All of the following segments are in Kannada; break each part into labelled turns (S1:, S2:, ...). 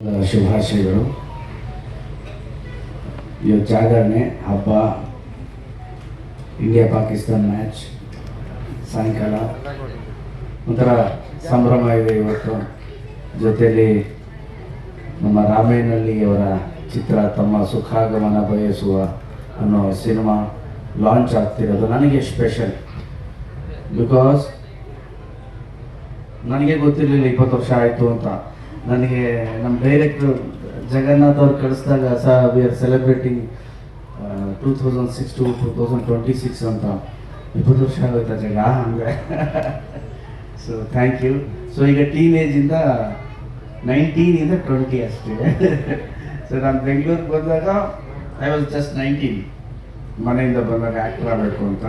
S1: ಶುಭಾಶಯಗಳು. ಇವತ್ತು ಜಾಗರಣೆ ಹಬ್ಬ, ಇಂಡಿಯಾ ಪಾಕಿಸ್ತಾನ್ ಮ್ಯಾಚ್ ಸಾಯಂಕಾಲ ಒಂಥರ ಸಂಭ್ರಮ ಇದೆ ಇವತ್ತು. ಜೊತೆಯಲ್ಲಿ ನಮ್ಮ ರಾಮೇನಹಳ್ಳಿಯವರ ಚಿತ್ರ ತಮ್ಮ ಸುಖಾಗಮನ ಬಯಸುವ ಅನ್ನೋ ಸಿನಿಮಾ ಲಾಂಚ್ ಆಗ್ತಿರೋದು ನನಗೆ ಸ್ಪೆಷಲ್. ಬಿಕಾಸ್ ನನಗೆ ಗೊತ್ತಿರಲಿಲ್ಲ 20 ವರ್ಷ ಆಯಿತು ಅಂತ. ನನಗೆ ನಮ್ಮ ಡೈರೆಕ್ಟ್ರು ಜಗನ್ನಾಥ್ ಅವ್ರು ಕಳಿಸಿದಾಗ ವಿ ಆರ್ ಸೆಲೆಬ್ರೇಟಿಂಗ್ 2006 to 2026 ಅಂತ. 20 ವರ್ಷ ಆಗೋಯ್ತಾ ಜಗ ಅಂದರೆ. So thank you. ಸೊ ಈಗ ಟೀನೇಜಿಂದ 19 20 ಅಷ್ಟೇ. ಸೊ ನಾನು ಬೆಂಗಳೂರಿಗೆ ಬಂದಾಗ ಐ ವಾಸ್ ಜಸ್ಟ್ 19, ಮನೆಯಿಂದ ಬಂದಾಗ ಆ್ಯಕ್ಟರ್ ಆಗಬೇಕು ಅಂತ.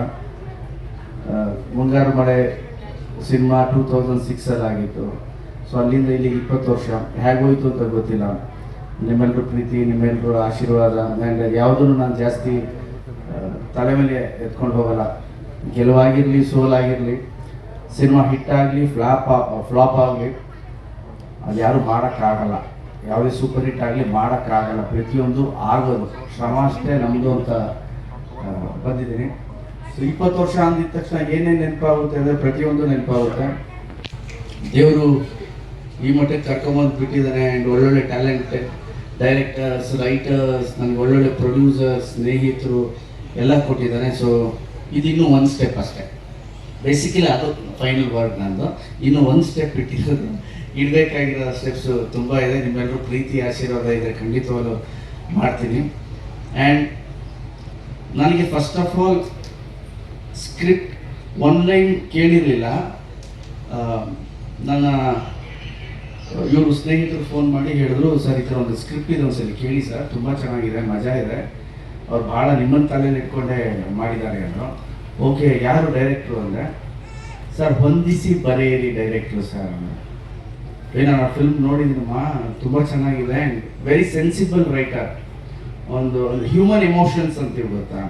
S1: ಮುಂಗಾರು ಮಳೆ ಸಿನಿಮಾ 2006 ಆಗಿತ್ತು. ಸೊ ಅಲ್ಲಿಂದ ಇಲ್ಲಿಗೆ 20 ವರ್ಷ ಹೇಗೋಯ್ತು ಅಂತ ಗೊತ್ತಿಲ್ಲ. ನಿಮ್ಮೆಲ್ಲರೂ ಪ್ರೀತಿ, ನಿಮ್ಮೆಲ್ಲರೂ ಆಶೀರ್ವಾದ, ಆ್ಯಂಡ್ ಯಾವುದನ್ನು ನಾನು ಜಾಸ್ತಿ ತಲೆ ಮೇಲೆ ಎತ್ಕೊಂಡು ಹೋಗಲ್ಲ. ಗೆಲುವಾಗಿರಲಿ, ಸೋಲಾಗಿರಲಿ, ಸಿನಿಮಾ ಹಿಟ್ಟಾಗಲಿ, ಫ್ಲಾಪ್ ಆಗಲಿ, ಅದು ಯಾರು ಮಾಡೋಕ್ಕಾಗಲ್ಲ. ಯಾವುದೇ ಸೂಪರ್ ಹಿಟ್ ಆಗಲಿ ಮಾಡೋಕ್ಕಾಗಲ್ಲ. ಪ್ರತಿಯೊಂದು ಆಗೋದು ಶ್ರಮ ಅಷ್ಟೇ ನಮ್ಮದು ಅಂತ ಬಂದಿದ್ದೀನಿ. ಸೊ 20 ವರ್ಷ ಅಂದಿದ ತಕ್ಷಣ ಏನೇನು ನೆನಪಾಗುತ್ತೆ ಅಂದರೆ ಪ್ರತಿಯೊಂದು ನೆನಪಾಗುತ್ತೆ. ದೇವರು ಈ ಮಟ್ಟಕ್ಕೆ ಕರ್ಕೊಂಬಂದು ಬಿಟ್ಟಿದ್ದಾನೆ. ಆ್ಯಂಡ್ ಒಳ್ಳೊಳ್ಳೆ ಟ್ಯಾಲೆಂಟೆಡ್ ಡೈರೆಕ್ಟರ್ಸ್, ರೈಟರ್ಸ್, ನನಗೆ ಒಳ್ಳೊಳ್ಳೆ ಪ್ರೊಡ್ಯೂಸರ್ಸ್, ಸ್ನೇಹಿತರು ಎಲ್ಲ ಕೊಟ್ಟಿದ್ದಾನೆ. ಸೊ ಇದಿನ್ನೂ ಒಂದು ಸ್ಟೆಪ್ ಅಷ್ಟೇ. ಬೇಸಿಕಲಿ ಅದು ಫೈನಲ್ ವರ್ಡ್ ನಂದು. ಇನ್ನೂ ಒಂದು ಸ್ಟೆಪ್ ಇಟ್ಟಿರೋದು. ಇಡಬೇಕಾಗಿರೋ ಸ್ಟೆಪ್ಸು ತುಂಬ ಇದೆ. ನಿಮ್ಮೆಲ್ಲರೂ ಪ್ರೀತಿ, ಆಶೀರ್ವಾದ ಇದೆ, ಖಂಡಿತವಾಗ್ಲೂ ಮಾಡ್ತೀನಿ. ಆ್ಯಂಡ್ ನನಗೆ first of all script online ಕೇಳಿರಲಿಲ್ಲ. ನನ್ನ ಇವರು ಸ್ನೇಹಿತರು ಫೋನ್ ಮಾಡಿ ಹೇಳಿದ್ರು, ಸರ್ ಈ ಥರ ಒಂದು ಸ್ಕ್ರಿಪ್ಟ್ ಇದೆ, ಒಂದ್ಸಲಿ ಕೇಳಿ ಸರ್, ತುಂಬ ಚೆನ್ನಾಗಿದೆ, ಮಜಾ ಇದೆ, ಅವ್ರು ಭಾಳ ನಿಮ್ಮನ್ನು ತಲೆಯಲ್ಲಿ ಇಟ್ಕೊಂಡೇ ಮಾಡಿದ್ದಾರೆ ಅಂದರು. ಓಕೆ, ಯಾರು ಡೈರೆಕ್ಟ್ರು ಅಂದರೆ, ಸರ್ ಹೊಂದಿಸಿ ಬರೆಯಿರಿ ಡೈರೆಕ್ಟ್ರು ಸರ್. ನಾನು ಆ ಫಿಲ್ಮ್ ನೋಡಿದ್ದೀನಮ್ಮ, ತುಂಬ ಚೆನ್ನಾಗಿದೆ, ಆ್ಯಂಡ್ ವೆರಿ ಸೆನ್ಸಿಬಲ್ ರೈಟರ್. ಒಂದು ಹ್ಯೂಮನ್ ಎಮೋಷನ್ಸ್ ಅಂತೀವಿ ಗೊತ್ತಾ,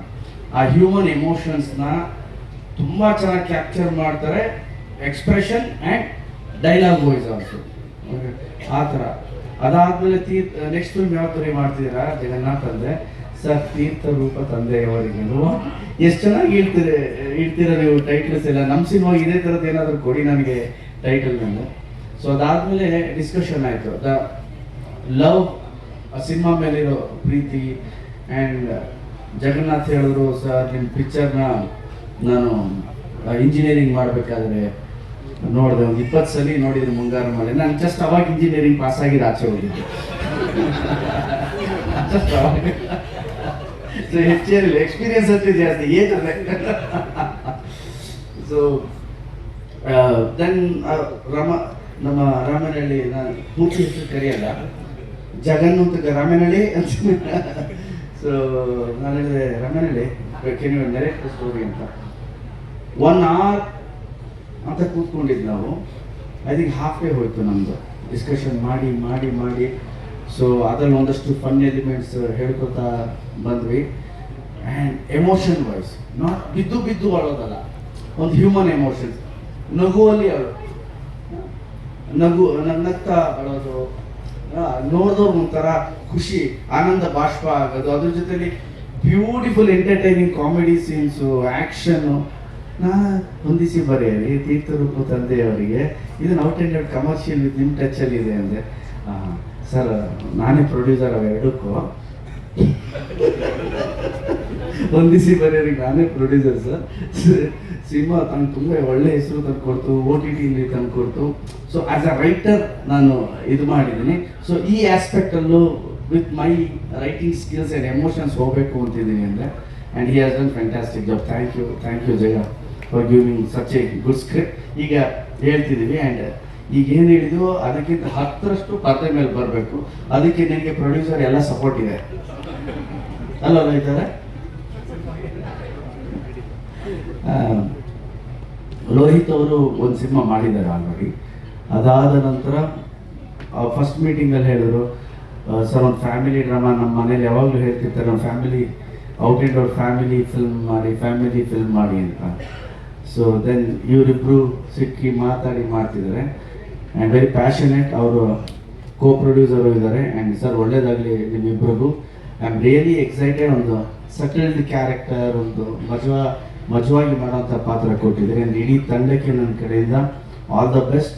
S1: ಆ ಹ್ಯೂಮನ್ ಎಮೋಷನ್ಸ್ನ ತುಂಬ ಚೆನ್ನಾಗಿ ಕ್ಯಾಪ್ಚರ್ ಮಾಡ್ತಾರೆ. Expression and dialogue voice also ಆ ಥರ. ಅದಾದಮೇಲೆ ನೆಕ್ಸ್ಟ್ ಫಿಲ್ಮ್ ಯಾವ ಥರ ಮಾಡ್ತಿದ್ದೀರಾ ಜಗನ್ನಾಥ್ ಅಂದೆ. ಸರ್ ತೀರ್ಥ ರೂಪ ತಂದೆಯವರಿಗೆ. ಎಷ್ಟು ಚೆನ್ನಾಗಿ ಇಡ್ತೀರ ನೀವು ಟೈಟಲ್ಸ್ ಎಲ್ಲ. ನಮ್ಮ ಸಿನಿಮಾ ಇದೇ ಥರದ್ದು ಏನಾದರೂ ಕೊಡಿ ನನಗೆ ಟೈಟಲ್ ಮೇಲೆ. ಸೊ ಅದಾದಮೇಲೆ ಡಿಸ್ಕಷನ್ ಆಯಿತು. ದ ಲವ್, ಆ ಸಿನಿಮಾ ಮೇಲಿರೋ ಪ್ರೀತಿ. ಆ್ಯಂಡ್ ಜಗನ್ನಾಥ್ ಹೇಳಿದ್ರು, ಸರ್ ನಿಮ್ಮ ಪಿಕ್ಚರ್ನ ನಾನು ಇಂಜಿನಿಯರಿಂಗ್ ಮಾಡಬೇಕಾದ್ರೆ ನೋಡಿದೆ, ಒಂದು 20 ಸಲ ನೋಡಿದ್ರೆ ಮುಂಗಾರು ಮಳೆ. ನಾನು ಜಸ್ಟ್ ಅವಾಗ ಇಂಜಿನಿಯರಿಂಗ್ ಪಾಸ್ ಆಗಿದ್ದು ಆಚೆ ಹೋಗಿದ್ದೆ. ಜಸ್ಟ್ ಅವಾಗ. ಸೊ ಹೆಚ್ಚೇನಿಲ್ಲ, ಎಕ್ಸ್ಪೀರಿಯನ್ಸ್ ಅಷ್ಟೇ ಜಾಸ್ತಿ, ಏನಿದೆ. ಸೊ ದೆನ್ ನಮ್ಮ ರಾಮನಹಳ್ಳಿ, ನಾನು ಪೂರ್ತಿ ಹೆಸರು ಕರೆಯಲ್ಲ, ಜಗನ್ನು ಅಂತ ರಾಮನಹಳ್ಳಿ ಅಂತ. ಸೊ ನಾನು ಹೇಳಿದೆ, ರಾಮನಹಳ್ಳಿ ಕೆನಿ ಡೈರೆಕ್ಟ್ ಸ್ಟೋರಿ ಅಂತ. 1 hour ಅಂತ ಕೂತ್ಕೊಂಡಿದ್ದು ನಾವು. ಐ ಥಿಂಕ್ ಹಾಫ್ ಡೇ ಹೋಯಿತು ನಮ್ಮದು ಡಿಸ್ಕಷನ್ ಮಾಡಿ ಮಾಡಿ ಮಾಡಿ. ಸೊ ಅದರಲ್ಲಿ ಒಂದಷ್ಟು ಫನ್ ಎಲಿಮೆಂಟ್ಸ್ ಹೇಳ್ಕೊತಾ ಬಂದ್ವಿ. ಆ್ಯಂಡ್ ಎಮೋಷನ್ ವೈಸ್, ನಾಟ್ ಬಿದ್ದು ಬಿದ್ದು ಅಳೋದಲ್ಲ, ಒಂದು ಹ್ಯೂಮನ್ ಎಮೋಷನ್ಸ್. ನಗುವಲ್ಲಿ ನಗ್ತಾ ಅಳೋದು, ನೋಡಿದವ್ರು ಒಂಥರ ಖುಷಿ, ಆನಂದ ಬಾಷ್ಪ ಆಗೋದು. ಅದ್ರ ಜೊತೆಲಿ beautiful entertaining comedy scenes, action. ಹೊಂದಿಸಿ ಬರೆಯಿರಿ ತೀರ್ಥರೂಪ ತಂದೆಯವರಿಗೆ. ಇದನ್ನು out and out commercial with ನಿಮ್ಮ ಟಚಲ್ಲಿ ಇದೆ ಅಂದೆ. ಸರ್ ನಾನೇ ಪ್ರೊಡ್ಯೂಸರ್ ಅವೆರಡಕ್ಕೂ. ಹೊಂದಿಸಿ ಬರೆಯೋರಿಗೆ ನಾನೇ ಪ್ರೊಡ್ಯೂಸರ್ ಸರ್. ಸಿನಿಮಾ ತಂದು ತುಂಬ ಒಳ್ಳೆ ಹೆಸರು ತಂದು ಕೊಡ್ತು, OTT ತಂದು ಕೊಡ್ತು. ಸೊ ಆ್ಯಸ್ ಅ ರೈಟರ್ ನಾನು ಇದು ಮಾಡಿದ್ದೀನಿ. ಸೊ ಈ ಆಸ್ಪೆಕ್ಟಲ್ಲೂ with my writing skills and emotions ಹೋಗಬೇಕು ಅಂತಿದ್ದೀನಿ ಅಂದರೆ. And he has done fantastic job. Thank you Jaga for giving such a good script. ಈಗ ಹೇಳ್ತಿದ್ದೀವಿ, ಆ್ಯಂಡ್ ಈಗ ಏನು ಹೇಳಿದ್ವೋ ಅದಕ್ಕಿಂತ 10ರಷ್ಟು ಪರದೆ ಮೇಲೆ ಬರಬೇಕು. ಅದಕ್ಕೆ ನನಗೆ ಪ್ರೊಡ್ಯೂಸರ್ ಎಲ್ಲ ಸಪೋರ್ಟ್ ಇದೆ ಅಲ್ಲ ಇದ್ದಾರೆ. ಲೋಹಿತ್ ಅವರು ಒಂದು ಸಿನಿಮಾ ಮಾಡಿದ್ದಾರೆ ಆಲ್ರೆಡಿ. ಅದಾದ ನಂತರ ಫಸ್ಟ್ ಮೀಟಿಂಗಲ್ಲಿ ಹೇಳಿದ್ರು, ಸರ್ ಒಂದು ಫ್ಯಾಮಿಲಿ ಡ್ರಾಮಾ, ನಮ್ಮ ಮನೇಲಿ ಯಾವಾಗಲೂ ಹೇಳ್ತಿರ್ತಾರೆ, ನಮ್ಮ family out and out family film ಮಾಡಿ ಅಂತ. ಸೊ ದೆನ್ ಇವರಿಬ್ಬರು ಸಿಕ್ಕಿ ಮಾತಾಡಿ ಮಾಡ್ತಿದ್ದಾರೆ. And very passionate. ಅವರು ಕೋ ಪ್ರೊಡ್ಯೂಸರು ಇದ್ದಾರೆ. ಆ್ಯಂಡ್ ಸರ್ ಒಳ್ಳೇದಾಗಲಿ ನಿಮ್ಮಿಬ್ಬರಿಗೂ. I am really excited. ಒಂದು ಸಟಲ್ಡ್ ಕ್ಯಾರೆಕ್ಟರ್, ಒಂದು ಮಜವಾಗಿ ಮಾಡೋಂಥ ಪಾತ್ರ ಕೊಟ್ಟಿದ್ದಾರೆ. ಇಡೀ ತಂಡಕ್ಕೆ ನನ್ನ ಕಡೆಯಿಂದ ಆಲ್ ದ ಬೆಸ್ಟ್.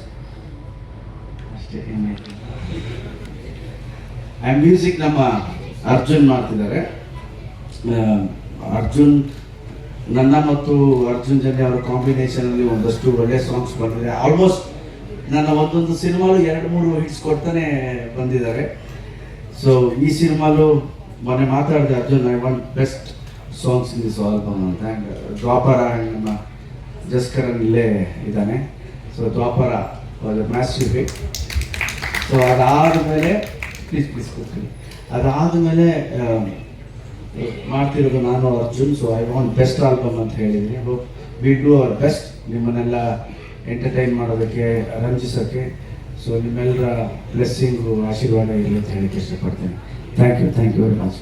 S1: ಅಷ್ಟೇ. ಆ್ಯಂಡ್ ಮ್ಯೂಸಿಕ್ ನಮ್ಮ ಅರ್ಜುನ್ ಮಾಡ್ತಿದ್ದಾರೆ. ಅರ್ಜುನ್, ನನ್ನ ಮತ್ತು ಅರ್ಜುನ್ ಜೊತೆ ಅವರ ಕಾಂಬಿನೇಷನಲ್ಲಿ ಒಂದಷ್ಟು ಒಳ್ಳೆ ಸಾಂಗ್ಸ್ ಬಂದಿದೆ. ಆಲ್ಮೋಸ್ಟ್ ನನ್ನ ಒಂದೊಂದು ಸಿನಿಮಾಲು 2-3 ಹಿಟ್ಸ್ ಕೊಡ್ತಾನೆ ಬಂದಿದ್ದಾರೆ. ಸೊ ಈ ಸಿನಿಮಾಲು ಮೊನ್ನೆ ಮಾತಾಡಿದೆ Arjun, I want best songs in this album ಅಂತ. ಆ್ಯಂಡ್ ದ್ವಾಪರ ನಮ್ಮ ಜಸ್ಕರನ್ ಇಲ್ಲೇ ಇದ್ದಾನೆ. ಸೊ ದ್ವಾಪರ ಮ್ಯಾಸಿವ್ ಹಿಟ್. ಸೊ ಅದಾದಮೇಲೆ ಪ್ಲೀಸ್ ಕೂತ್ಕೊಳ್ಳಿ. ಅದಾದಮೇಲೆ ಮಾಡ್ತಿರೋದು ನಾನು Arjun. So I want best album ಅಂತ ಹೇಳಿದ್ದೀನಿ. Hope we do our best ನಿಮ್ಮನ್ನೆಲ್ಲ ಎಂಟರ್ಟೈನ್ ಮಾಡೋದಕ್ಕೆ, ರಂಜಿಸೋಕ್ಕೆ. ಸೊ ನಿಮ್ಮೆಲ್ಲರ ಬ್ಲೆಸ್ಸಿಂಗು, ಆಶೀರ್ವಾದ ಇರಲಿ ಅಂತ ಹೇಳಕ್ಕೆ ಇಷ್ಟಪಡ್ತೀನಿ. Thank you very much.